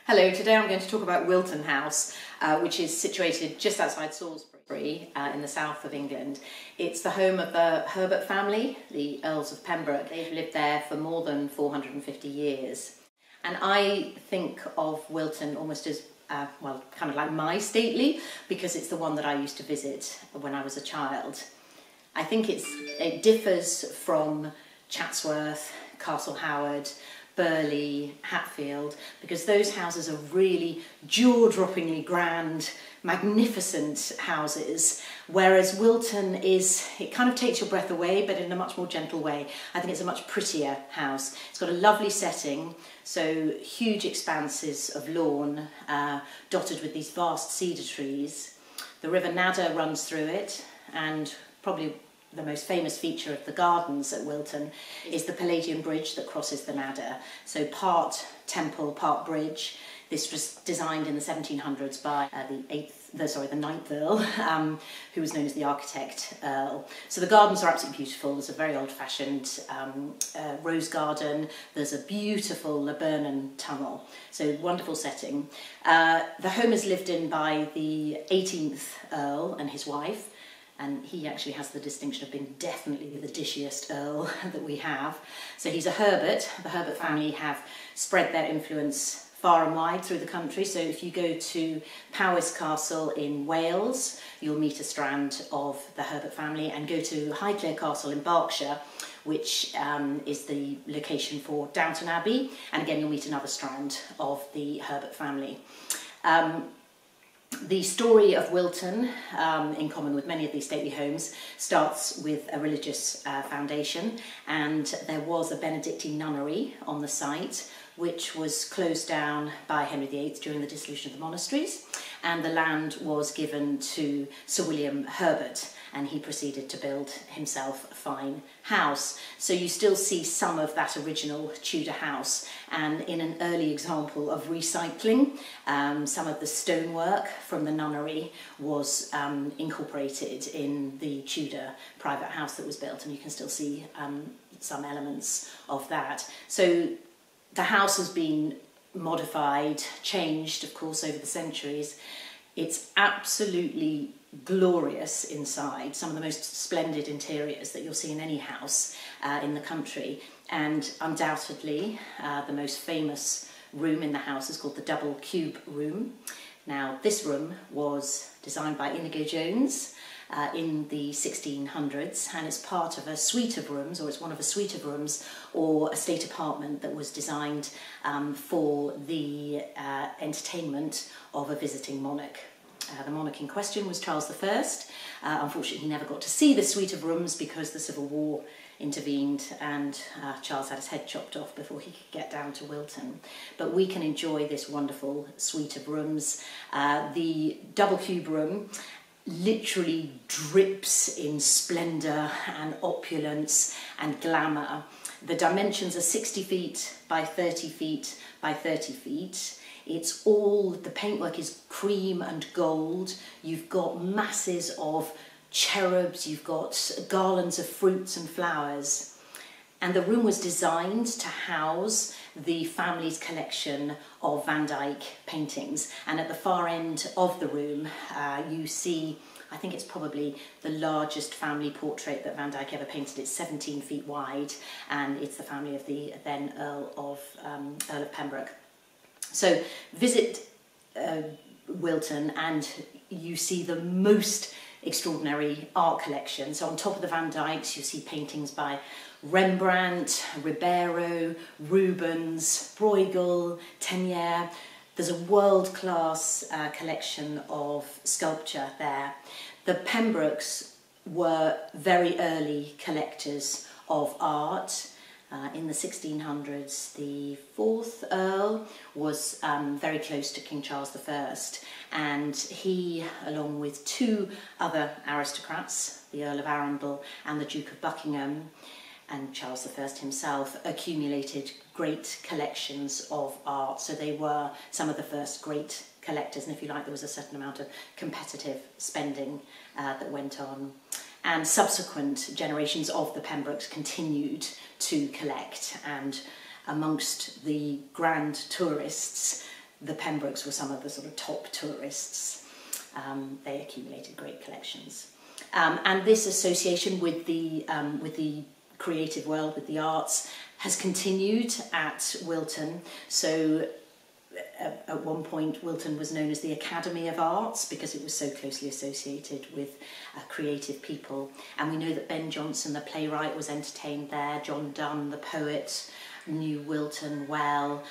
Hello, today I'm going to talk about Wilton House, which is situated just outside Salisbury in the south of England. It's the home of the Herbert family, the Earls of Pembroke. They've lived there for more than 450 years. And I think of Wilton almost as, kind of like my stately, because it's the one that I used to visit when I was a child. I think it differs from Chatsworth, Castle Howard, Burley, Hatfield, because those houses are really jaw-droppingly grand, magnificent houses, whereas Wilton it kind of takes your breath away, but in a much more gentle way. I think it's a much prettier house. It's got a lovely setting, so huge expanses of lawn dotted with these vast cedar trees. The River Nadder runs through it, and probably the most famous feature of the gardens at Wilton is the Palladian Bridge that crosses the Nadder. So part temple, part bridge. This was designed in the 1700s by the ninth Earl, who was known as the architect Earl. So the gardens are absolutely beautiful. There's a very old-fashioned rose garden. There's a beautiful laburnum tunnel. So wonderful setting. The home is lived in by the 18th Earl and his wife. And he actually has the distinction of being definitely the dishiest Earl that we have. So he's a Herbert. The Herbert family have spread their influence far and wide through the country. So if you go to Powys Castle in Wales, you'll meet a strand of the Herbert family, and go to Highclere Castle in Berkshire, which is the location for Downton Abbey. And again, you'll meet another strand of the Herbert family. The story of Wilton, in common with many of these stately homes, starts with a religious foundation, and there was a Benedictine nunnery on the site which was closed down by Henry VIII during the dissolution of the monasteries, and the land was given to Sir William Herbert, and he proceeded to build himself a fine house. So you still see some of that original Tudor house, and in an early example of recycling, some of the stonework from the nunnery was incorporated in the Tudor private house that was built, and you can still see some elements of that. So the house has been modified, changed, of course, over the centuries. It's absolutely glorious inside, some of the most splendid interiors that you'll see in any house in the country, and undoubtedly the most famous room in the house is called the Double Cube Room. Now, this room was designed by Inigo Jones in the 1600s, and it's part of a suite of rooms, or it's one of a suite of rooms or a state apartment that was designed for the entertainment of a visiting monarch. The monarch in question was Charles I. Unfortunately, he never got to see this suite of rooms because the Civil War intervened, and Charles had his head chopped off before he could get down to Wilton. But we can enjoy this wonderful suite of rooms. The Double Cube Room literally drips in splendour and opulence and glamour. The dimensions are 60 feet by 30 feet by 30 feet. It's all, the paintwork is cream and gold. You've got masses of cherubs, you've got garlands of fruits and flowers. And the room was designed to house the family's collection of Van Dyck paintings. And at the far end of the room, you see, I think it's probably the largest family portrait that Van Dyck ever painted. It's 17 feet wide, and it's the family of the then Earl of Pembroke. So visit Wilton and you see the most extraordinary art collection. So on top of the Van Dycks, you see paintings by Rembrandt, Ribeiro, Rubens, Bruegel, Teniers. There's a world-class collection of sculpture there. The Pembrokes were very early collectors of art. In the 1600s, the 4th Earl was very close to King Charles I, and he, along with two other aristocrats, the Earl of Arundel and the Duke of Buckingham, and Charles I himself, accumulated great collections of art. So they were some of the first great collectors, and if you like, there was a certain amount of competitive spending that went on. And subsequent generations of the Pembrokes continued to collect, and amongst the grand tourists, the Pembrokes were some of the sort of top tourists. They accumulated great collections. And this association with the creative world, with the arts, has continued at Wilton. So at one point Wilton was known as the Academy of Arts because it was so closely associated with creative people. And we know that Ben Jonson, the playwright, was entertained there. John Donne, the poet, knew Wilton well.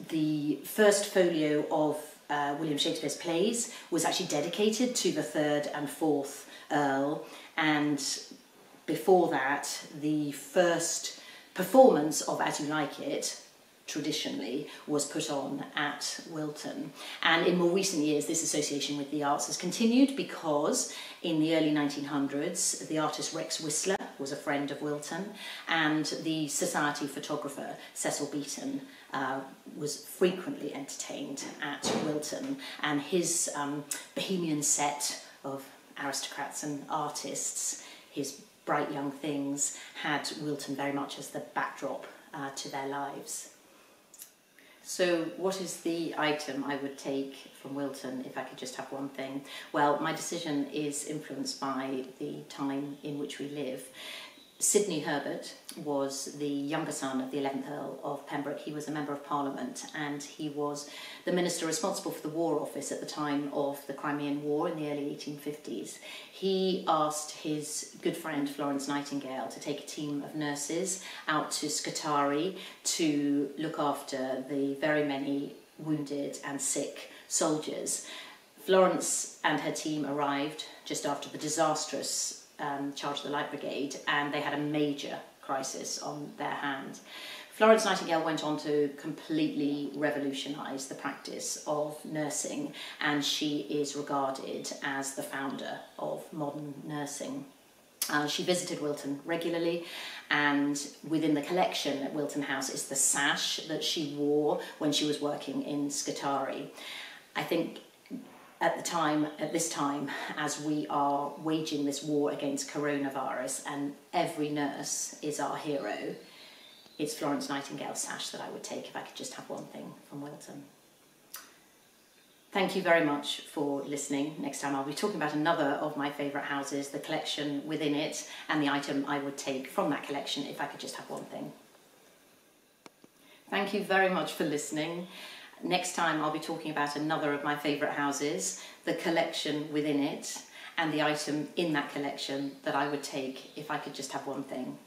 The first folio of William Shakespeare's plays was actually dedicated to the 3rd and 4th Earl, and before that the first performance of As You Like It traditionally was put on at Wilton. And in more recent years this association with the arts has continued because in the early 1900s the artist Rex Whistler was a friend of Wilton, and the society photographer Cecil Beaton was frequently entertained at Wilton, and his bohemian set of aristocrats and artists, his bright young things, had Wilton very much as the backdrop to their lives. So what is the item I would take from Wilton if I could just have one thing? Well, my decision is influenced by the time in which we live. Sidney Herbert was the younger son of the 11th Earl of Pembroke. He was a Member of Parliament, and he was the minister responsible for the War Office at the time of the Crimean War in the early 1850s. He asked his good friend Florence Nightingale to take a team of nurses out to Scutari to look after the very many wounded and sick soldiers. Florence and her team arrived just after the disastrous charge of the Light Brigade, and they had a major crisis on their hand. Florence Nightingale went on to completely revolutionise the practice of nursing, and she is regarded as the founder of modern nursing. She visited Wilton regularly, and within the collection at Wilton House is the sash that she wore when she was working in Scutari. I think at this time, as we are waging this war against coronavirus and every nurse is our hero, it's Florence Nightingale's sash that I would take if I could just have one thing from Wilton. Thank you very much for listening. Next time I'll be talking about another of my favourite houses, the collection within it, and the item I would take from that collection if I could just have one thing. Thank you very much for listening. Next time I'll be talking about another of my favourite houses, the collection within it, and the item in that collection that I would take if I could just have one thing.